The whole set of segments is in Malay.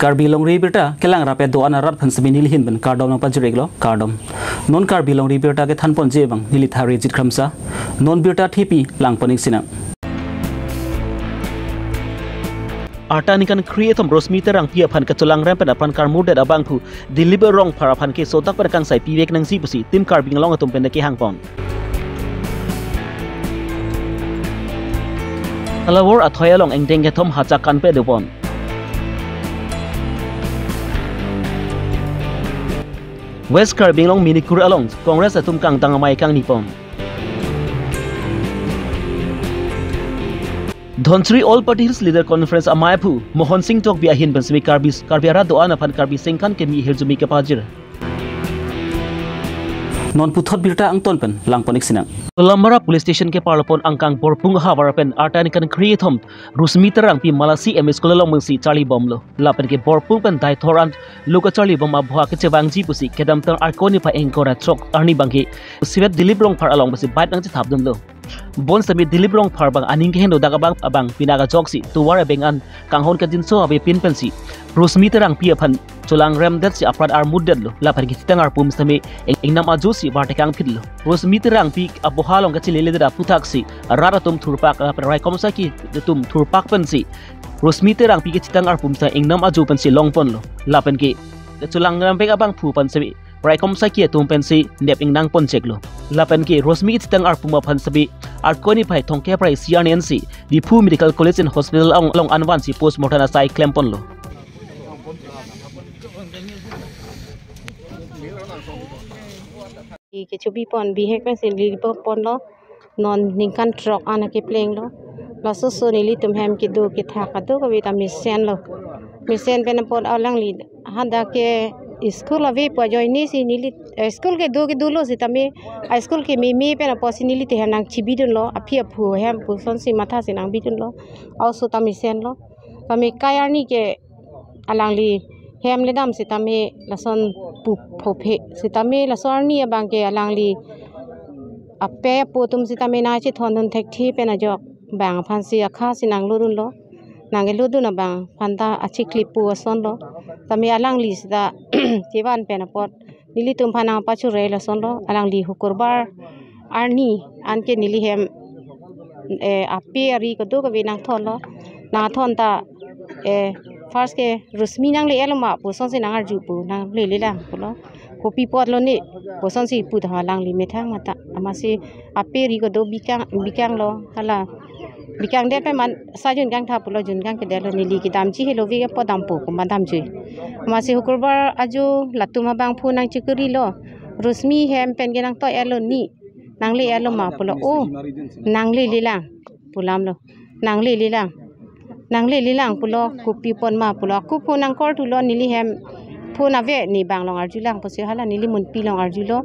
Karbi Longri Abirta kelang rape doan arat phansami nilhin ban kardom nang pajreglo kardom non Karbi Longri Abirta ke thanpon jebang nilithari jit khamsa non birta thipi langponing sina Artanikan creatom rosmeter ang pia phan katulang rampan apan karmuda abangku deliver wrong para phan ke sotak pada kang sai piwek nang sipusi tim Karbi long atum pendaki hangpon Alawor athoya long engdeng ke thom hachakan pe debon West Karbi long minikur along Congress atum kang tangamai kang nipon Dhonsri All Parties Leader Conference Amayapu Mohon Singh Tok biahin pensemi Karbi ara doa apan Karbi sengkan ke mi hirzumi ke pajir non puthot birta ang tonpen langponik sinang Lamara Police Station ke parlopon angkang borpung hawarapen artanikan creatom rusmeter ang pi malasi MS kolong mengsi Charlie Bomlo lapen ke borpung pen dai thoran luka Charlie Bom abha ke cewang ji pusi kedam tang arkoni pa engkora trok arni bangki siwet dilibrong par along basi bait nang thap dum lo bon sami dilibrong par bang aning ke hendo daga bang abang pinaga joksi tuwara bengan kanghon ka dinso abe pin pensi rusmeter ang pi aphan chulang ram dat si aprad ar muddad lo lapen ke titangar pum sami engnam ajusi bartekang phidlo rusmeter ang pi abohalong ka chilele da putaksi rara tum thurpak rai komsa ki tum thurpak pensi rusmeter ang pi ke titangar pum sa engnam aju pensi longpon lo lapen ke chulang ram pek abang phu pensi Rai komsa ki tum pensi nep ingnang pon cheklo lapen ki rosmi tang ar puma phan sabi arkoni phai thongke prai CRNC di Phu Medical College and Hospital long anwan si post mortem asai klempon lo ke chubi pon bi hek pensi li pon lo non ningkan trok ana ke pleng lo la so so ni li tum hem ki do ki tha ka do ka vitamin sen lo misen pen pon alang li handa ke school ave po join ni si nili school ke dulo si tami school ke mi pe na posi nili te hanang chibidun lo aphi aphu hem pu son si matha sinang bidun lo also tami sen lo tami kayar ni ke alang li hem le dam si tami lason pu phophe si tami lasor ni abang ke alang li ape pu tum si tami na chi thonun thek thi pe na jok bang phan si akha sinang ludun lo nangel ludun abang phanta achi clip pu son lo tami alang li sida tiban penapot nili tum phana pachu rela sonlo alang li hukurbar arni anke nili hem api ari ko do ko binang thonlo na thon ta first ke rusmi nang le elma pu son se nang arju pu nang le lang pulo kopi pot lo ni pu son si pu tha lang li methang mata amasi api ri ko do bikang lo hala bikang de pe man sajun gang tha pulo jun gang ke de lo nili ki dam chi helo vi ke podam pu ko madam chui masih hukurbar aju latuma bang phu nang chikuri lo rusmi hem pen genang to elo ni nang le elo ma pulo o nang le lilang pulam lo nang le lilang pulo kupi pon ma pulo ku phu nang kor tu lo nili hem phu na ve ni bang long arju lang pose hala nili mun pi long arju lo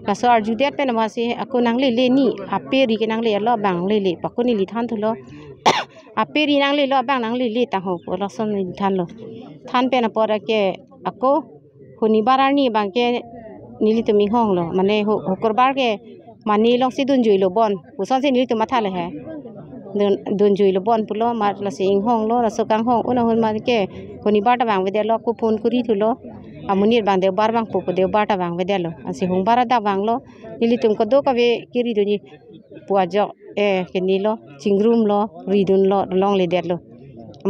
kaso arju det pen masi aku nang le ni ape ri ke nang le lo bang le pakuni li than thu lo ape ri nang le lo bang nang le ta ho pulo son ni than lo than pe na pora ke ako huni barani bangke nili tumi hong lo mane hokorbar ke mani long si dun jui lo bon uson si nili tuma thale he dun jui lo bon pulo mar la si ing hong lo la so kang hong una hon ma ke huni bar ta bang we de lo ku phone kuri thu lo amunir bang de bar bang pu de bar ta bang we de lo asi hong bar da bang lo nili tum ko do ka we kiri do ni puajo ke ni lo chingrum lo ridun lo long le de lo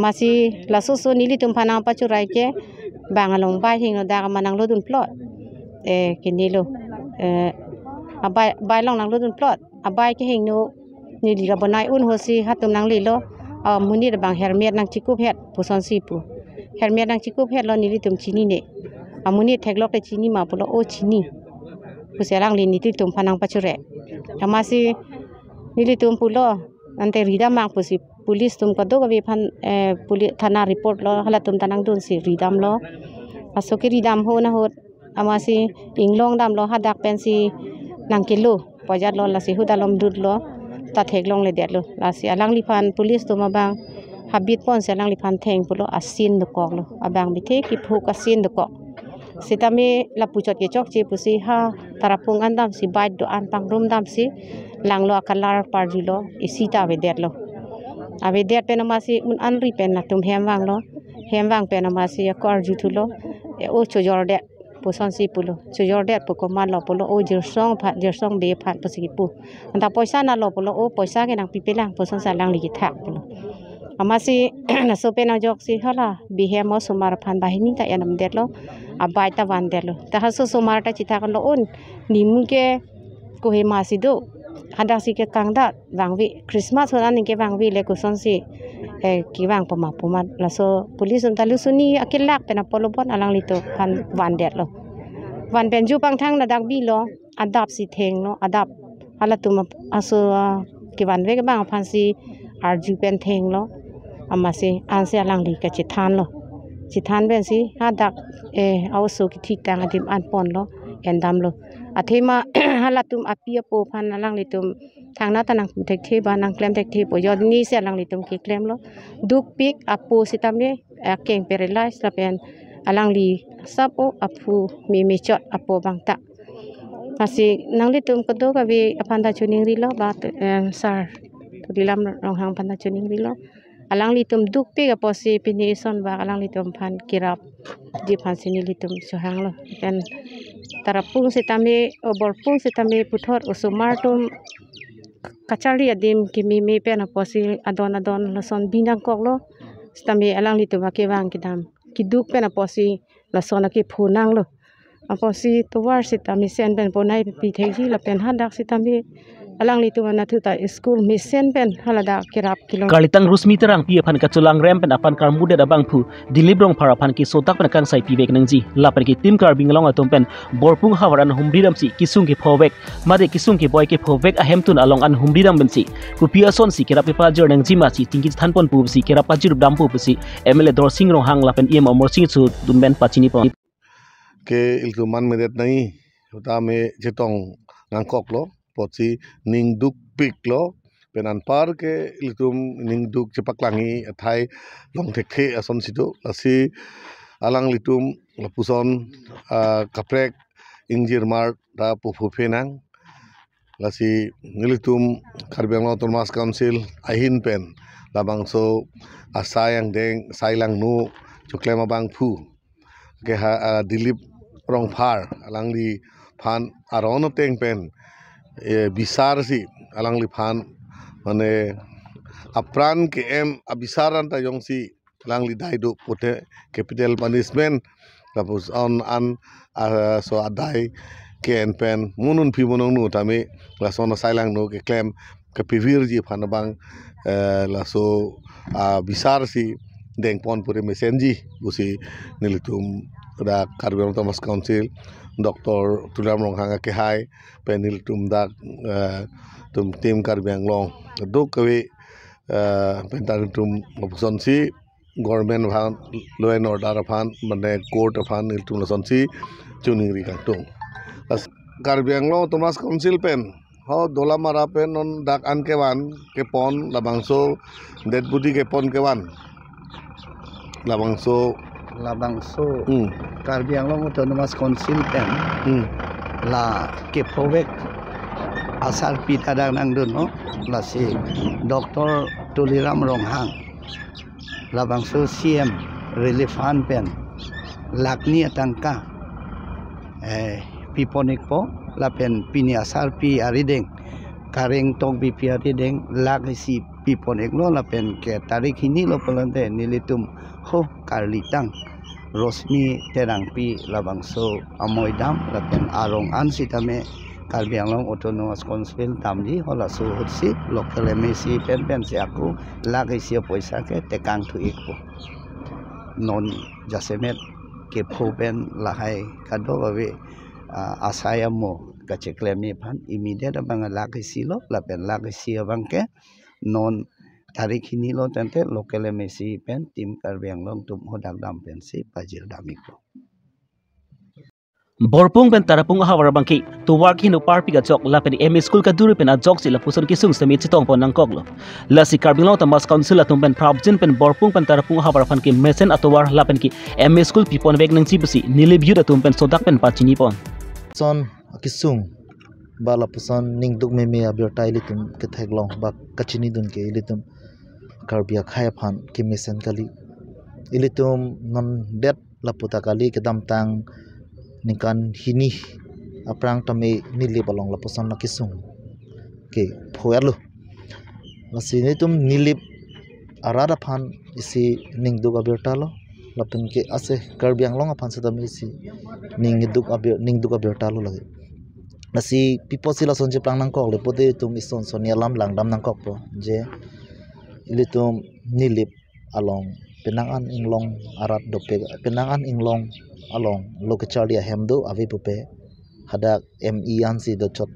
masih lasu so nili tum phana pachu rai ke bang along bai hing no da manang lo dun plot kini lo bai long nang lo dun plot abai ke hing no nili ga banai un hosi hatum nang li lo munir bang hermet nang chikup het puson si pu hermet nang chikup het lo nili tum chini ne amuni theklok te chini ma pulo o chini puserang li nili tum phanang pachu re amasi nili tum pulo ante rida mang pusi police तुमको दो कभी fun police थाना रिपोर्ट लो हला तुम तनांग दून से रिदाम लो असो के रिदाम हो ना हो अमासी इंगलोंग दाम लो हादाक पेंसी नंकिलो पजार लो लासी हुदालम दूध लो ताथेक लोंग ले देत लो लासी अलांग लिफान पुलिस तुम अबांग हाबित पॉन से अलांग लिफान थेंग पुलो असीन दकॉक लो अबांग बिथे की फुक असीन दकॉक सितामे लापुचोट के चौक चे पुसी हा तारापुंग अंदाम सी बाइट दो आन पांग रूम दाम सी लांग लो अकलार पारजुलो इसी तावे देत लो Abi dia pen masih un anri pen na tum hemwang lo. Hemwang pen masih ko arju tu lo. O chojor de puson si pulo. Chojor de pukoman lo pulo o jersong be phat pasipu. Anta poisa na lo pulo o poisa ke nang pipelang puson salang ligi thak pulo. Masih na so pen jok si hala bihemo sumar phan bahini ta yanam det lo. Abai ta wan det lo. Ta haso sumar ta cita kan lo un nimu ke ko he masih do. Ada si ke kangda bangwi Christmas horan ni ke bangwi le kuson si ki bang poma la so polis unta lusuni akilak pena polobon alang lito pan wandet lo wan benju pang thang na dak bi lo adap si theng lo adap ala tum aso ki wan ve ke bang pan si arju pen theng lo amase anse alang li ka chithan ben si ha dak also ki thik tang adim an pon lo endam lo athema halatum apia po phan alang litum thangna tanang thek the ba nang klem thek the po yod ni se alang litum ki klem lo duk pik apu sitamne keng paralyze la pen alang li sapo apu mi chot apo bangta masih nang litum kodo ka bi apanda chuning ri lo ba sar to dilam rong hang panda chuning ri lo alang litum duk pik apo si pinison ba alang litum phan kirap di phan sini litum sohang lo pen tarapung sitame borpung sitame puthor usumar tum kachari adim kimi me pen aposi adon lason binang koklo sitame alang litu ba ke bang kidam kiduk pen aposi lason ke phunang lo aposi towar sitame sen pen ponai pi thegi la pen hadak sitame alang litu na thuta school misen pen halada kirap kilo Karlitang rusmi terang pia pan kaculang rem pen apan kar muda da bangpu dilibrong para pan ki sotak pen kang sai pibek nangji lapan ki tim Karbi Longri atom pen borpung hawaran humriram si kisung ki phobek made kisung ki boy ki phobek ahemtun along an humriram bensi kupia son si kirap pa jor nangji ma si tingki thanpon pu si kirap pajir dampu pu si MLA dorsing rong hang lapen em amor sing chu dumben pachini pon ke iltuman medet nai uta me jetong ngangkok lo pochi ningduk pik lo penan par ke iltum ningduk cepaklangi athai long thekhe ason situ asi alang litum lapuson kaprek ingjir mar da pufu penang lasi nilitum Karbi Longri Thomas Council ahin pen labangso asayang deng sailang nu chuklema bang pu ke dilip rong phar alang li phan aron teng pen bisar si alang li phan mane apran ke em abisaran ta yong si alang li daidu pote capital punishment tapos on an so adai ke en pen munun pi munong nu tami la so na sailang nu ke claim ke pivir ji phan bang la so bisar si deng pon pure mesenji busi nilitum da Karbi Longri Thomas Council Dr. Tulam rong hanga ke hai penil tum dak tum tim Karbi Longri duk kawi pentar tum opson si government phan law and order phan mane court phan nil tum lason si chuning ri kang tung Karbi Longri Thomas Council pen ho dola mara pen non dak an ke wan ke pon labangso dead body ke pon ke wan labangso Karbi Longri Thomas Council pen la ke provek asal pita dang nang dun no la si Dr. Tuliram Ronghang la bangso CM relief fund pen lakni atangka piponik po la pen pini asal pi arideng kareng tong bi pi arideng lag si piponik lo la pen ke tarik ini lo pelante nilitum ho karlitang Rosmi terang pi labangso amoydam lapen arong an sitame Karbi Longri Autonomous Council tamji hola su hutsi local MSC pen si aku lagi sia poisa ke tekang tu ikpo non jasemet ke phoben lahai kado bawe asaya mo kaceklemi pan immediate bang lagi silo lapen lagi sia bangke non tarik ini lo tente local MSC pen tim Karbi Longri tum hodak dam pen si pajir damiko borpung pen tarapung hawar bangki to work hinu parpi ga jok la pen em school ka duru pen a jok si la puson ki sung semi chitong pon nang koklo la si Karbi Longri Thomas Council atum pen prabjin pen borpung pen tarapung hawar fan ki mesen atowar la pen ki em school pipon vek nang chibusi nilibyu atum pen sodak pen pachini pon son kisung bala puson ningduk meme abirta ilitum kethaglong ba kachini dun ke ilitum Karbi Khaya Phan Kimisen Kali ilitum non det laputa kali kedam tang nikan hini aprang tame nili balong lapusan nakisung ke phoyar lo masini tum nilip arada phan isi ningduk abirta lo lapin ke ase Karbi anglong aphan sedam isi ningduk abirta lo lagi nasi pipo sila sonje plang nangkok lepote tum ison sonia lam langdam nangkok po je ilitum nilip along penangan inglong arat dope penangan inglong along lokachardia hemdo avi pupe hadak mi ansi dochot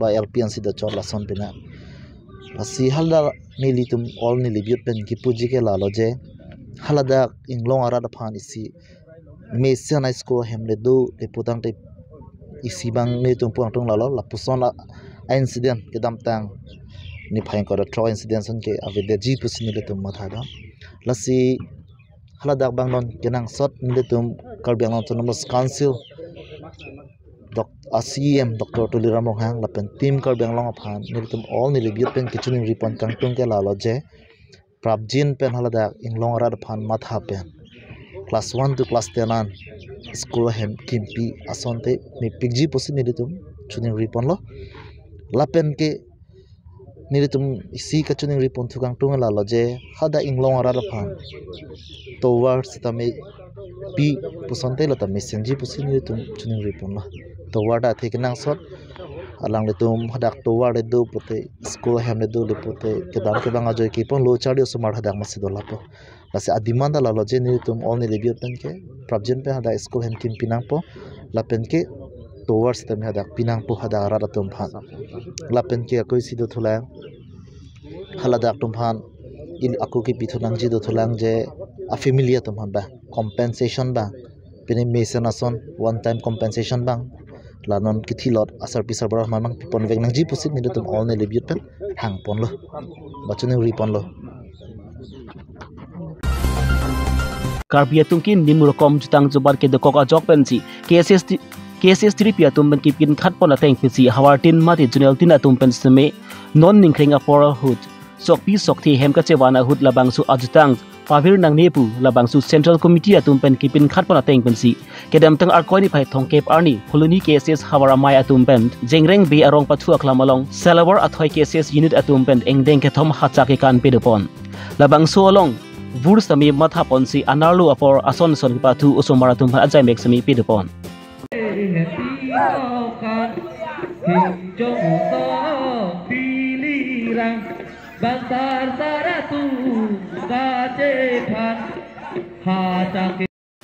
ba lp ansi dochot lason pena asi halda nilitum all nilibut pen kipuji ke lalo je halada inglong arat phan isi mesian high school hemle do leputang te isi bang nitum puang tung lalo lapuson incident kedam tang ni phain ko tro incident son ke avide ji pusini letum mathada lasi haladak bang non kenang sot niletum Karbi Autonomous Council CM Dr. Tuliram Hang lapen team Karbi Anglong aphan niletum all nilibut pen kichuning ripon kangtung ke lalo je prabjin pen haladak inglong arad phan matha pen class 1 to class 10 an school hem kimpi asonte mi pigji pusini niletum chuning ripon lo lapen ke nilitum isi kachuning ripon tukang tung lalo je hada inglong arad phan towards tame pi pusonte lo tame senji pusini nilitum chuning ripon lo toward a thekinang sot alang litum hadak toward do pote school hem do lipote kedam ke banga joy kipon lo chardio sumar hadak masido lapo lase adimanda lalo je nilitum all nilibut pen ke prabjen pe hada school hem kim pinang po lapen ke towards tame hadak pinang po hada arad tum phan lapen ke akoi sido thulang haladak tum phan il aku ki pithunang ji do thulang je a familiar tum ba compensation ba pene mesenason one time compensation bang lanon kithilot asar pisar bar mamang pipon vek nang ji pusit ni tum all ne lebut pen hang pon lo bachune ripon lo Karbi tungkin nimurkom jutang jubar ke dokok ajok pensi KSS tripia tumben kipin khat pon ateng pisi hawartin mati junel tin atum pen seme non ningkring apor hut sokpi sokthi hemka chewana hut labang su ajutang pavir nang nepu labang su central committee atum pen kipin khat pon ateng pensi kedam tang arkoni phai thongkep arni huluni KSS hawara mai atum pen jengreng be arong pathu aklamalong salawar athoi KSS unit atum pen engdeng ke thom hacha ke kan pedopon labang su along vur sami matha ponsi anarlu apor ason son pathu usomaratum ajai mek sami pedopon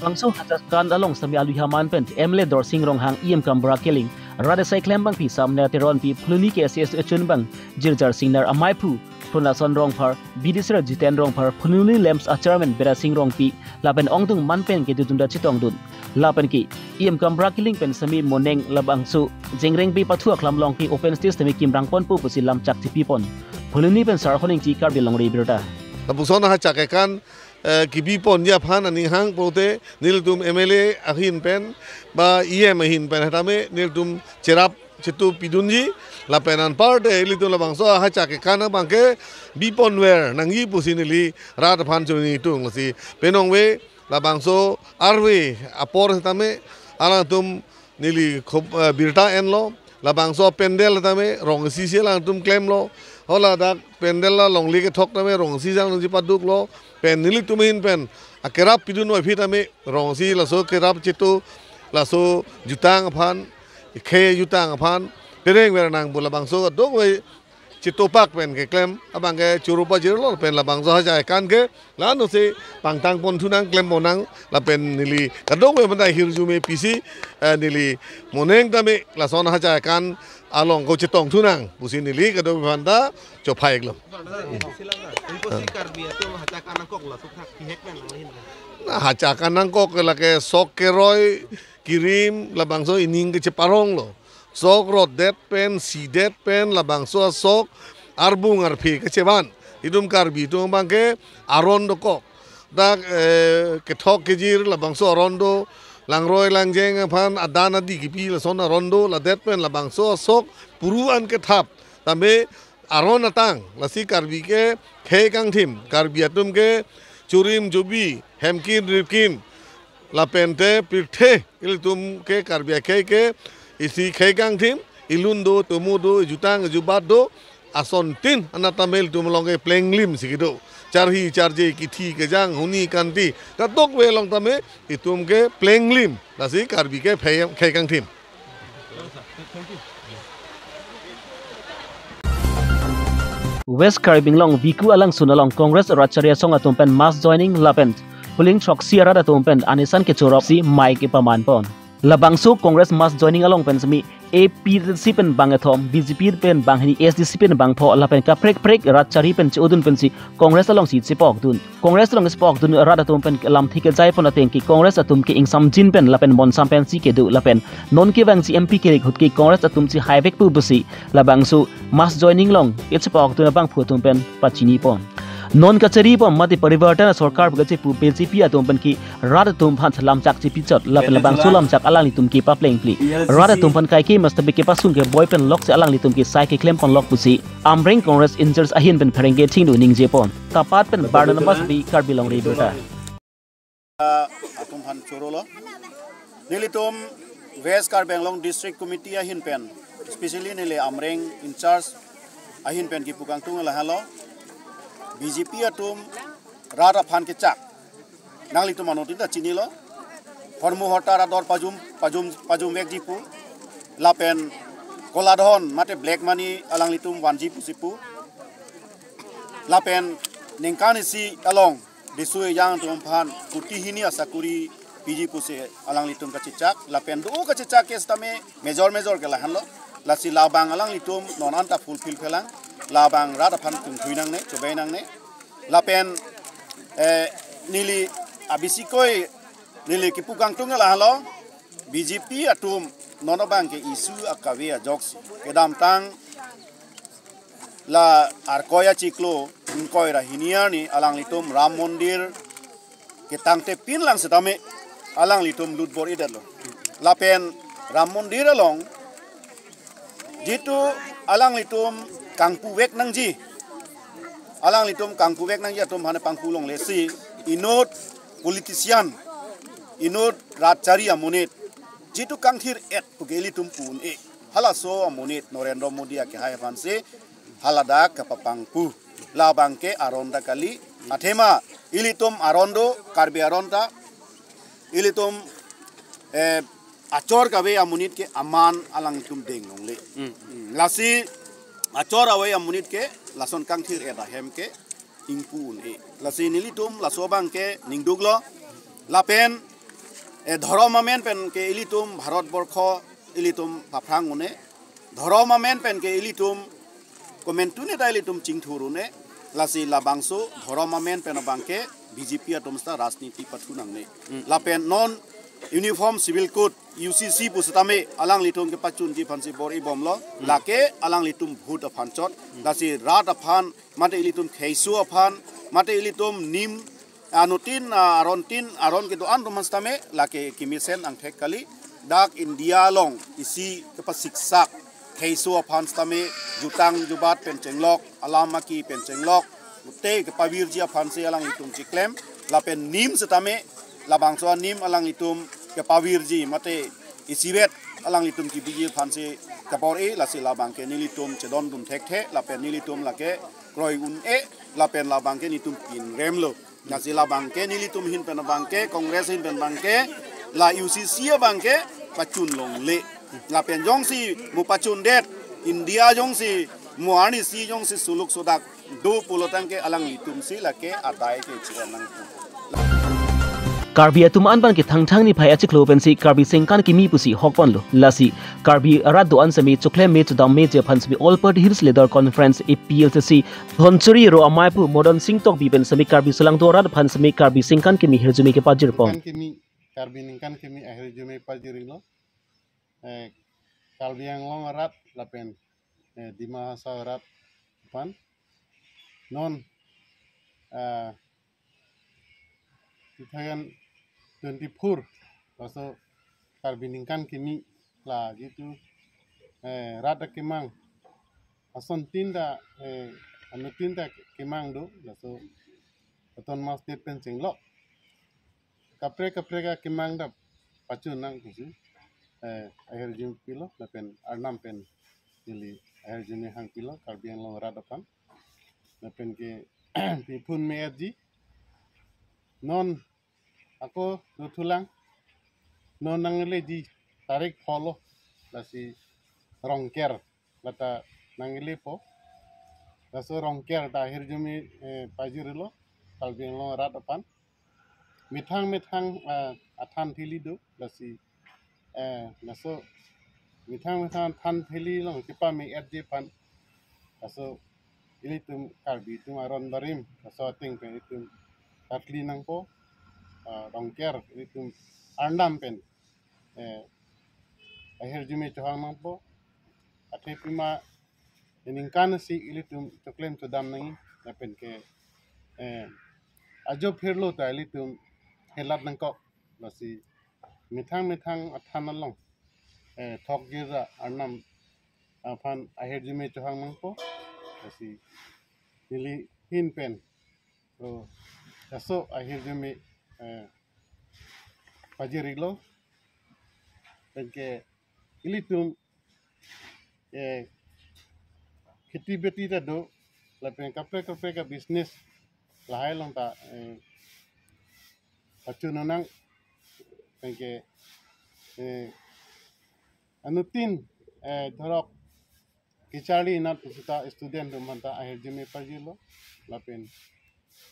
Langsung hajakan along sami aluhaman pen emle dor singrong hang kambra keling rada sai klem bang pi samne teron pi pluni KSS achun bang jirjar singnar amai phu Punason rong par bidisra jiten rong par punuli lamps achairman bera singrong pi lapen ongtung manpen ke tutunda chitong dun lapen ki kambra keling pen sami moneng labangsu jengreng pi pathu aklamlong ki open stage temi kimrang pon pu pusi lam chak ti pon pununi pen sar honing ti Karbi Longri Abirta Busona ha chakekan kibi pon ya phan ani hang pote niltum MLA ahin pen ba ahin pen hatame niltum cherap chitu pidunji lapenan parte ilitu labangso ha chakekan bangke bipon wer nangi pusinili rat phan chuni tung lasi penongwe labangso arwe apor hatame alatum nili birta enlo labangso pendel hatame rong sisi langtum claim lo hola dak pendel la longli ke thok tame rong si jang ji paduk lo pen nilik tumin pen akerap pidun oi phitame rong si laso kerap chitu laso jutang phan khe jutang phan pereng wer nang bula bangso dok oi chitu pak pen ke klem abang ke churupa jirlo pen la bangso ha jai kan ke la no se pangtang pon thunang klem monang la pen nili kadok oi bandai hirjume pisi nili moneng tame la son ha jai kan along ko chitong thunang pusin nili kadok banda chophai glom hacakan nangkok la ke sok ke roy kirim la bangso ining ke ceparong lo sok rot det pen si det pen la bangso sok arbung arphi ke ceban idum Karbi tu bangke aron doko dak ke thok ke jir la bangso arondo langroi langjeng phan adana di gipi la sona rondo la det pen la bangso sok puruan ke thap tambe aron atang lasi Karbi ke kang tim Karbi atum ke curim jubi hemkin ripkin lapente pirte iltum ke Karbi ke isi kang tim ilundo tumudo jutang jubado ason tin anatamel tumlonge plenglim sikido charhi charje kiti kejang huni kanti katok welong tame itum ke plenglim lasi Karbi ke kang tim. West Karbi Long Biku alang sunalong Congress Racharia song atumpen mass joining lapent puling chok siara atumpen anisan ke chorop si Mike paman pon labangso Congress mass joining along pen semi APC pen bangathom BJP pen banghini SDC pen bangtho lapen ka prek Rachari pen chodun pen si Congress along si chipok dun Congress along spok dun rada atumpen lam thike jai pon ateng ki Congress atum ke ingsam jin pen lapen mon sam pen si ke du lapen non ke bang si MP ke hut ki Congress atum si highway pu busi labangso mass joining long chipok dun bang phutum pen pachini pon non kachari pom mati parivartan sarkar bagache pu BJP atumpan ki rada tumpan lamchak chi pichot lapen labang sulam chak alang litum ki pa pleng pli rada tumpan kai ki must be ke pasun ke boypen lock se alang litum ki sai ke claim pon lock pusi amreng Congress injures ahin pen pherenge thingdu ning je pon tapat pen barna mas bi Karbi Longri Abirta atumpan chorolo nilitum West Karbi Long District Committee ahin pen especially nile amreng in charge ahin pen ki pukang tung la halo BJP atum rada phan ke chak nangli tu manotin da chini lo hormu hotar ador pajum vek jipu lapen koladhon mate black money alang litum wanji pusipu lapen ningkan si along disu yang tum phan kuti hini asakuri PG puse alang litum ka chichak lapen do ka chichak ke stame major ke lahan lo lasi labang alang litum non anta fulfill phelang labang rada phan tung thuinang ne chobainang ne lapen nili abisikoi nili kipukang tung la halo BJP atum nonobang ke isu akawe joks kedam tang la arkoya ciklo ingkoi rahinia ni alang litum ram mondir ketang te pin lang setame alang litum lutbor idat lo lapen ram mondir along jitu alang litum kangpu wek nangji alang litum kangpu wek nangji atum hane pangpu long lesi inot politician inot Rachari amonit jitu kangthir et pugeli tum pun halaso amonit Narendra Modi ke hai fanse halada kapapangpu labangke aronda kali athema ilitum arondo Karbi aronda ilitum acor kawe amonit ke aman alang litum deng longle lasi acor awe amonit ke lason kangthir eta hem ke ingpun lasi nilitum lasobang ke ningduglo lapen ধর্মামেন পেন কে ইলিতুম ভারতবর্ষ ইলিতুম পাফ্রাঙুনে ধর্মামেন পেন কে ইলিতুম কমেন্টুনে তা ইলিতুম চিংথুরুনে লাসি লাবাংসু ধর্মামেন পেন বাংকে BJP আতমস্তা রাজনীতি পাথুনাংনে লাপেন নন ইউনিফর্ম সিভিল কোড UCC পুসতামে আলাং লিতুম কে পাচুন জি ফানসি বর ইবমলো লাকে আলাং লিতুম ভূত আফানচত লাসি রাত আফান মাতে ইলিতুম খেইসু আফান মাতে ইলিতুম নিম anutin aron gitu an rumastame lake kimisen ang thek kali dak India long isi kepasiksak heiso aphan stame jutang jubat pencenglok alamaki pencenglok te kepawirji aphan se alang itum ciklem lapen nim setame labang so nim alang itum kepawirji mate isibet alang itum kibiji aphan se kapore lasi labang ke nilitum cedon dum thek the lapen nilitum lake kroi un lapen labang ke nitum pin remlo nasi la bangke nilitum hin pen bangke kongres hin pen bangke la UCC bangke pacun long le la pen jong si mu pacun det India jong si muani si jong si suluk sodak do pulotang ke alang litum si la ke adai ke chiranang Karbi atuman ban ki thangthang ni phai achik lo pensi Karbi sengkan ki mi pusi hokpon lo lasi Karbi arad do ansami chokle me chu dam me je phansbi all party hills leader conference APLC thonchuri ro amai pu modern singtok bi pensami Karbi sulang do rad phansami Karbi sengkan ki mi herjumi ke pajir pon Karbi ningkan ki mi herjumi pajir lo Karbi yang long arat lapen dima sa arat pan non 2024 paso Karbi ningkan kimi la gitu rada kemang ason tinda anu tinda kemang do laso aton mas tet pen singlok kapre kemang da pacun nang kusi akhir jum pilo la pen arnam pen ili akhir jum hang pilo Karbi Longri Abirta la pen ke pipun meji non ako tulang non nangele di tarik follow lasi rongker lata nangele po laso rongker ta akhir jumi pajirilo Karbi Longri Abirta mithang athan thili do lasi laso mithang than thili long kipa me edje pan laso ili tum Karbi tum aron barim laso ting pe tum tatli nang po rongker ili tum andam pen akhir jumi chohang nang po athe pima iningkan si ili tum choklem chodam nang lapen ke ajo phirlo ta ili tum helat nang ko lasi mithang athan long thok gira arnam aphan akhir jumi chohang nang po lasi ili hin pen so aso akhir jumi pajirilo penke ili tum khiti beti ta do lapen kapre ka business lahai long ta pachunanang penke anutin dhorok kichari nat pusita student dum hanta akhir jumi pajilo lapen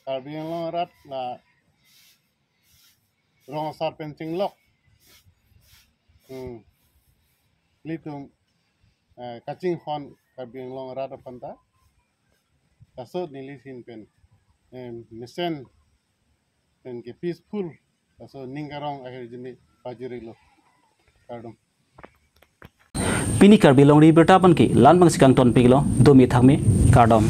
Karbi Longri la rong sar penting lok litum kaching hon Karbi Longri Abirta tasod nilisin pen misen pen ke peaceful taso ningarong akhir jumi pajirilo kardom Pini Karbi Longri Abirta pan ki lan bang sikang ton piglo domi thakme kardom